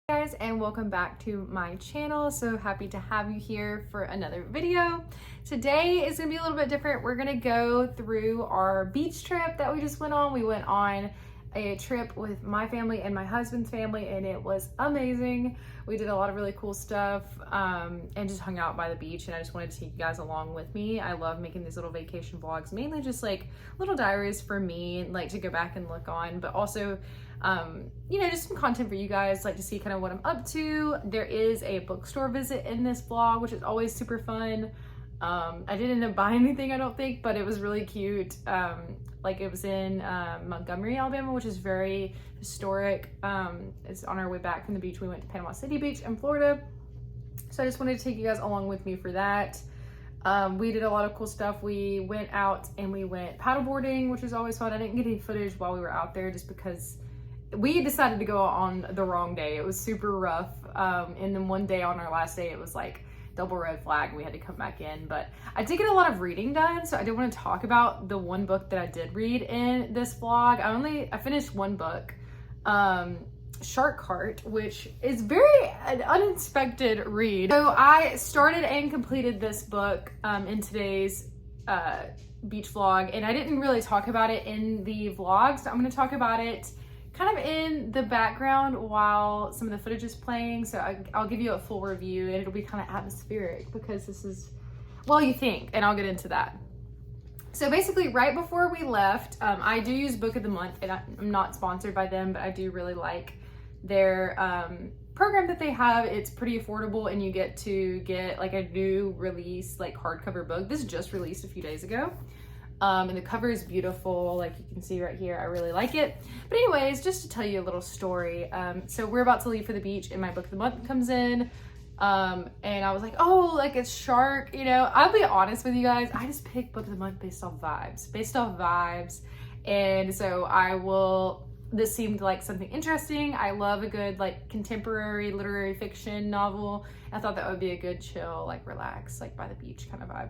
Guys, and welcome back to my channel. So happy to have you here for another video. Today is gonna be a little bit different. We're gonna go through our beach trip that we just went on. We went on a trip with my family and my husband's family, and it was amazing. We did a lot of really cool stuff and just hung out by the beach, and I just wanted to take you guys along with me. I love making these little vacation vlogs, mainly just like little diaries for me, like to go back and look on, but also you know, just some content for you guys, like to see kind of what I'm up to. There is a bookstore visit in this vlog, which is always super fun. I didn't end up buying anything, I don't think, but it was really cute. Like it was in Montgomery, Alabama, which is very historic. It's on our way back from the beach. We went to Panama City Beach in Florida. So I just wanted to take you guys along with me for that. We did a lot of cool stuff. We went out and we went paddleboarding, which was always fun. I didn't get any footage while we were out there just because we decided to go on the wrong day. It was super rough. And then one day on our last day, it was like double red flag and we had to come back in. But I did get a lot of reading done, so I did want to talk about the one book that I did read in this vlog. I finished one book, Shark Heart, which is an unexpected read. So I started and completed this book in today's beach vlog, and I didn't really talk about it in the vlog, so I'm going to talk about it kind of in the background while some of the footage is playing. So I'll give you a full review, and it'll be kind of atmospheric because this is, well, you think, and I'll get into that. So basically right before we left, I do use Book of the Month, and I'm not sponsored by them, but I do really like their program that they have. It's pretty affordable, and you get to get like a new release, like hardcover book. This just released a few days ago. And the cover is beautiful, like you can see right here. I really like it. But anyways, just to tell you a little story. So we're about to leave for the beach, and my Book of the Month comes in. And I was like, oh, like it's Shark, you know. I'll be honest with you guys, I just picked Book of the Month based off vibes. And so this seemed like something interesting. I love a good like contemporary literary fiction novel. I thought that would be a good chill, like relax, like by the beach kind of vibe.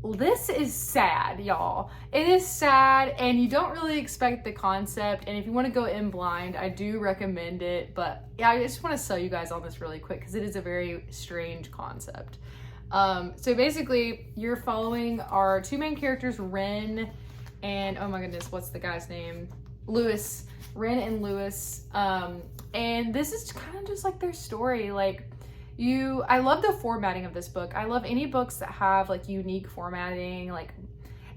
This is sad, y'all. It is sad, and you don't really expect the concept, and if you want to go in blind, I do recommend it. But yeah, I just want to sell you guys on this really quick because it is a very strange concept. So basically, you're following our two main characters, Ren and, oh my goodness, what's the guy's name? Lewis. Ren and Lewis. And this is kind of just like their story. Like, I love the formatting of this book. I love any books that have like unique formatting. Like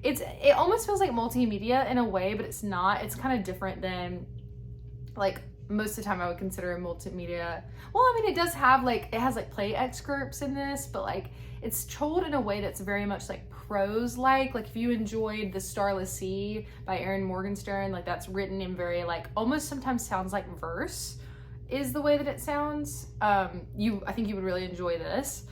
it almost feels like multimedia in a way, but it's not. It's kind of different than like most of the time I would consider a multimedia. Well, I mean, it does have like, it has like play excerpts in this, but like it's told in a way that's very much like prose-like. Like if you enjoyed The Starless Sea by Erin Morgenstern, like that's written in very like, almost sometimes sounds like verse is the way that it sounds. I think you would really enjoy this.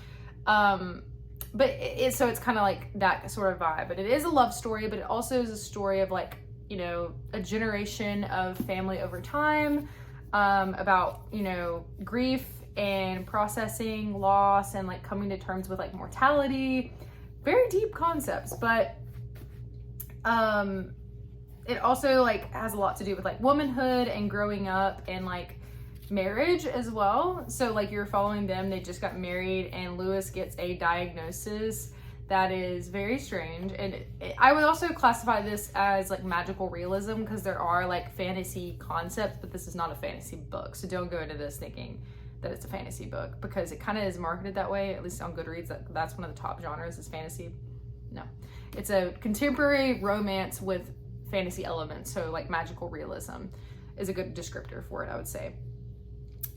But so it's kind of like that sort of vibe, but it is a love story, but it also is a story of like, you know, a generation of family over time, about, you know, grief and processing loss and like coming to terms with like mortality. Very deep concepts, but it also like has a lot to do with like womanhood and growing up and like marriage as well. So like you're following them, they just got married, and Lewis gets a diagnosis that is very strange. And I would also classify this as like magical realism because there are like fantasy concepts, but this is not a fantasy book. So don't go into this thinking that it's a fantasy book because it kind of is marketed that way, at least on Goodreads. That's one of the top genres is fantasy. No, it's a contemporary romance with fantasy elements. So like magical realism is a good descriptor for it, I would say.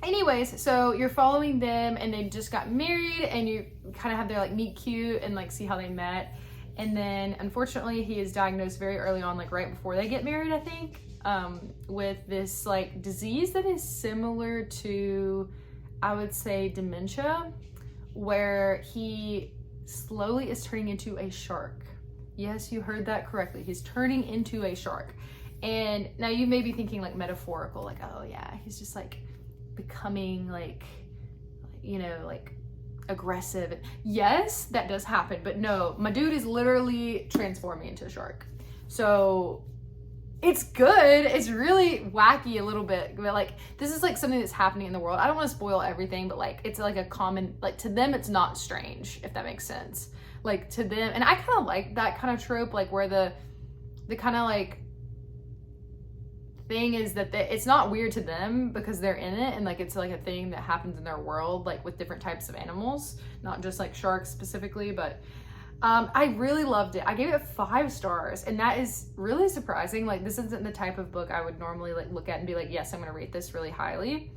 Anyways, so you're following them, and they just got married, and you kind of have their like meet cute and like see how they met. And then unfortunately he is diagnosed very early on, like right before they get married, I think, with this like disease that is similar to, I would say, dementia, where he slowly is turning into a shark. Yes, you heard that correctly. He's turning into a shark. And now you may be thinking like metaphorical, like, oh yeah, he's just like becoming like, you know, like aggressive. Yes, that does happen, but no, my dude is literally transforming into a shark. So it's good. It's really wacky a little bit, but like this is like something that's happening in the world. I don't want to spoil everything, but like it's like a common, like to them it's not strange, if that makes sense. Like to them, and I kind of like that kind of trope, like where the kind of like thing is that it's not weird to them because they're in it, and like it's like a thing that happens in their world, like with different types of animals, not just like sharks specifically. But I really loved it. I gave it 5 stars, and that is really surprising. Like this isn't the type of book I would normally like look at and be like, yes, I'm gonna rate this really highly,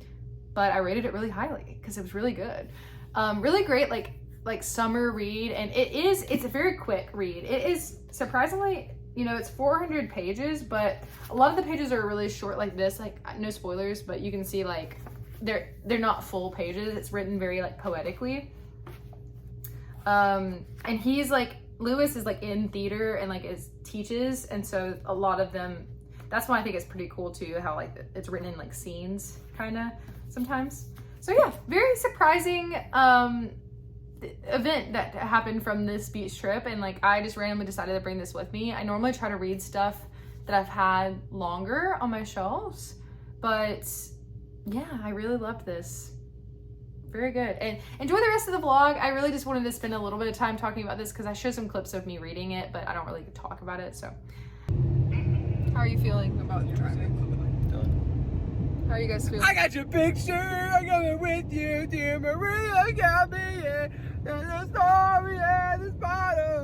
but I rated it really highly because it was really good. Really great like summer read, and it's a very quick read. It is surprisingly, you know, it's 400 pages, but a lot of the pages are really short like this. Like no spoilers, but you can see like they're not full pages. It's written very like poetically. And he's like, Lewis is like in theater and like teaches, and so a lot of them, that's why I think it's pretty cool too, how like it's written in like scenes kind of sometimes. So yeah, very surprising event that happened from this beach trip, and like I just randomly decided to bring this with me. I normally try to read stuff that I've had longer on my shelves, but yeah, I really loved this. Very good. And enjoy the rest of the vlog. I really just wanted to spend a little bit of time talking about this because I showed some clips of me reading it, but I don't really talk about it. So how are you feeling about driving? How are you guys feeling? I got your picture. I got it with you, dear Maria. Got me in. There's a story at this bottom.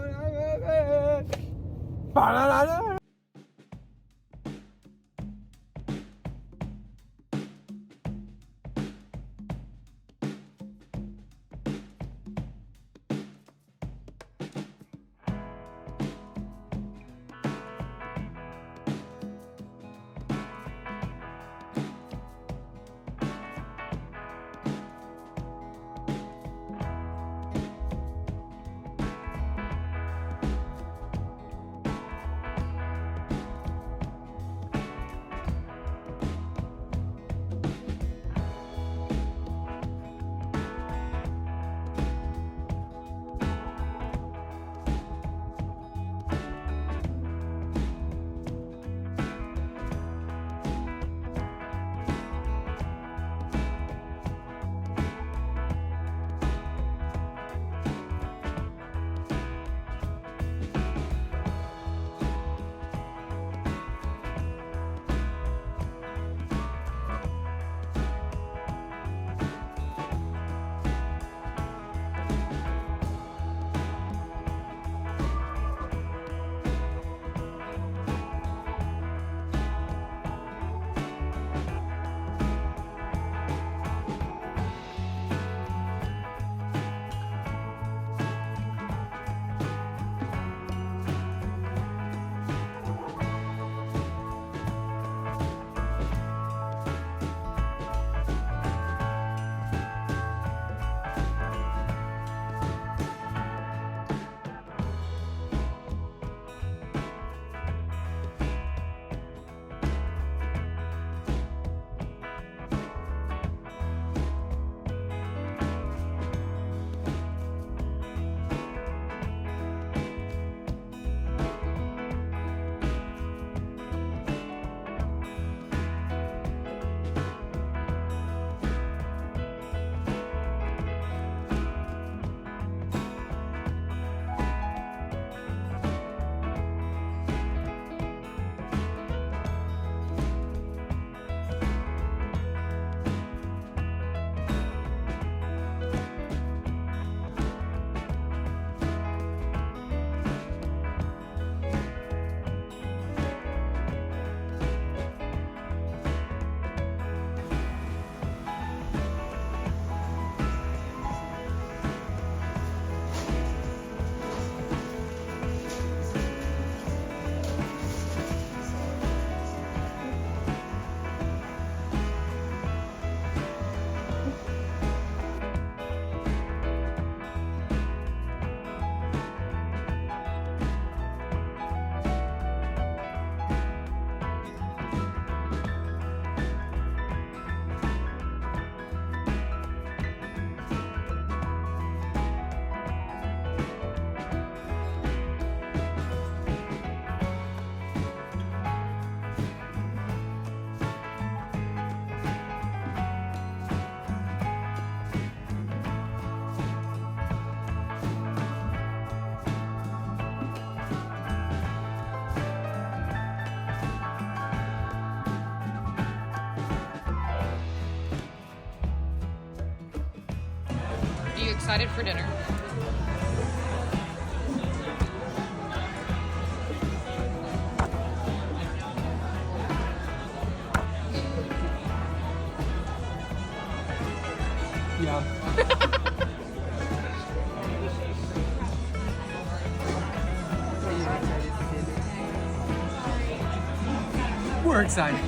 excited for dinner. Yeah. We're excited.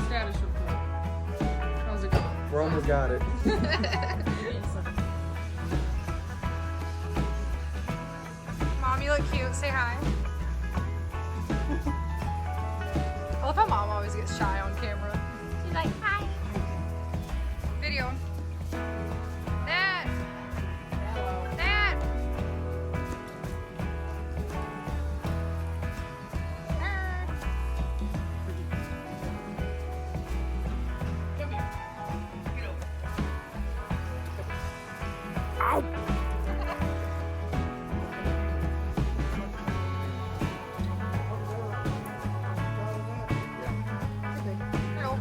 Status report. How's it going? We almost got it. Mom, you look cute. Say hi. I love how Mom always gets shy on camera. She's like, hi. Video. Dad. Dad. Ow! Hello.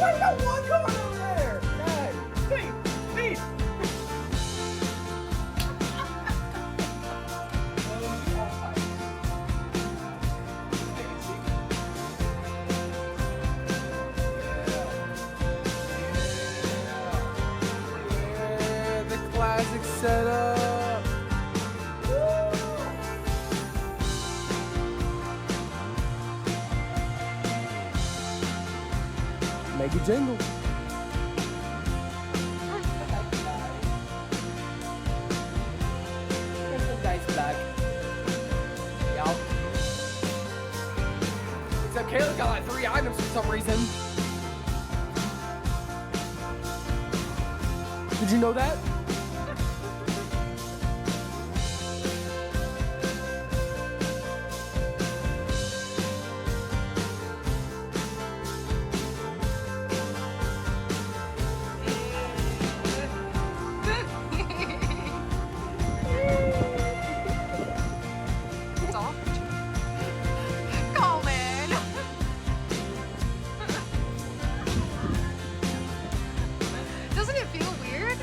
Wait, got one going over there! Hey, Steve! Yeah, the classic setup. Make it jingle. Nice black. Yup. Except Kayla got like 3 items for some reason. Did you know that? Soft. Coleman. Doesn't it feel weird?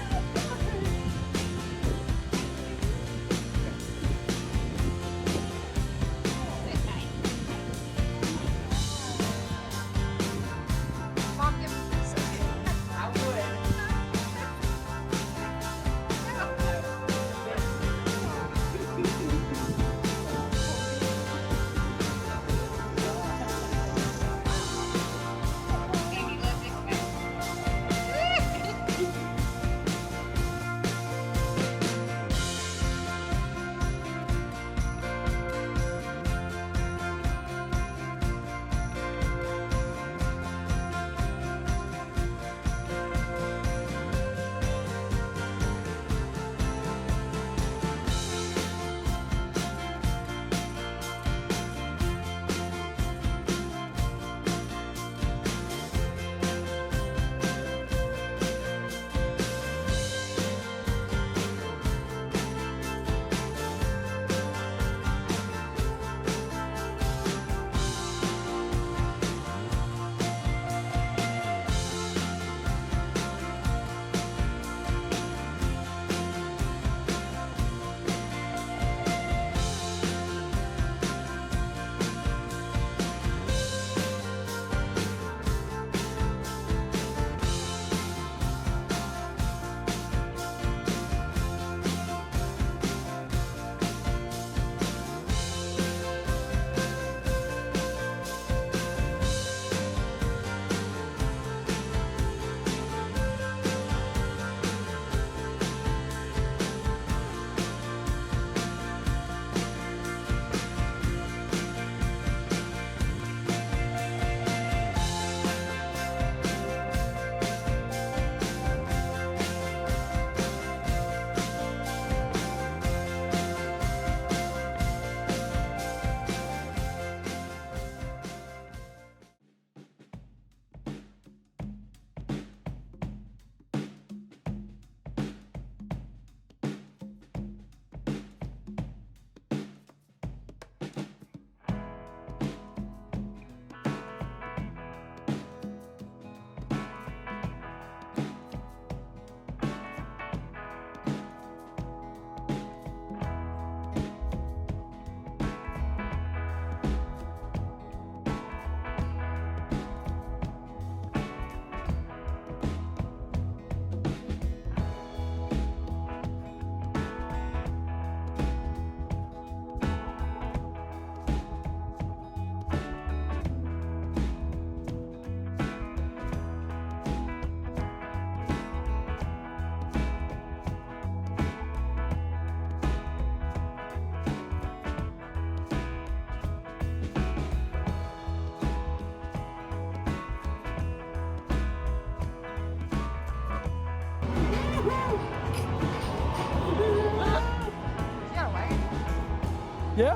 Yeah.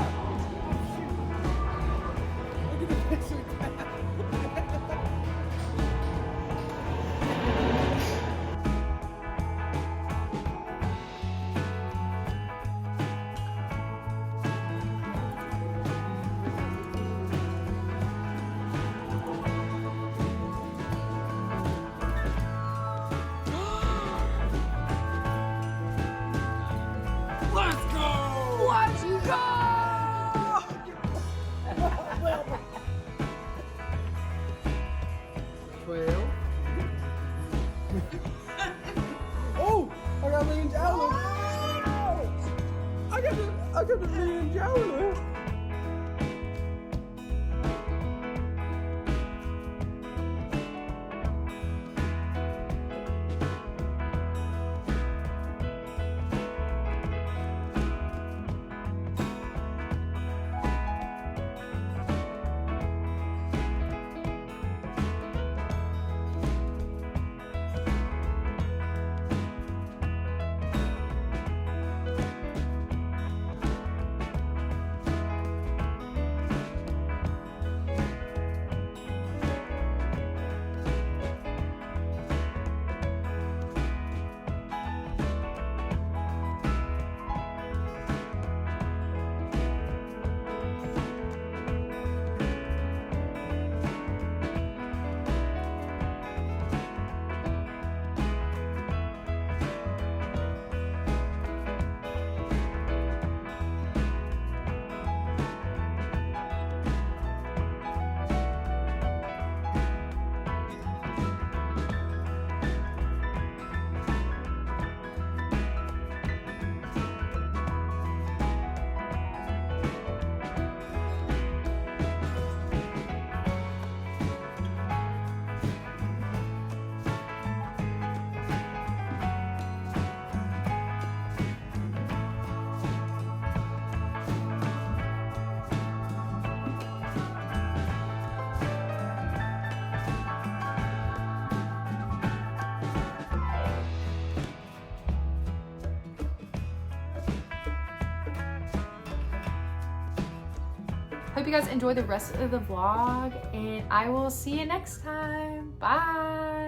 Look at the picture. Let's go! Let's go! 12. Oh! I got a million dollars! I got a million dollars! Hope you guys enjoy the rest of the vlog, and I will see you next time. Bye.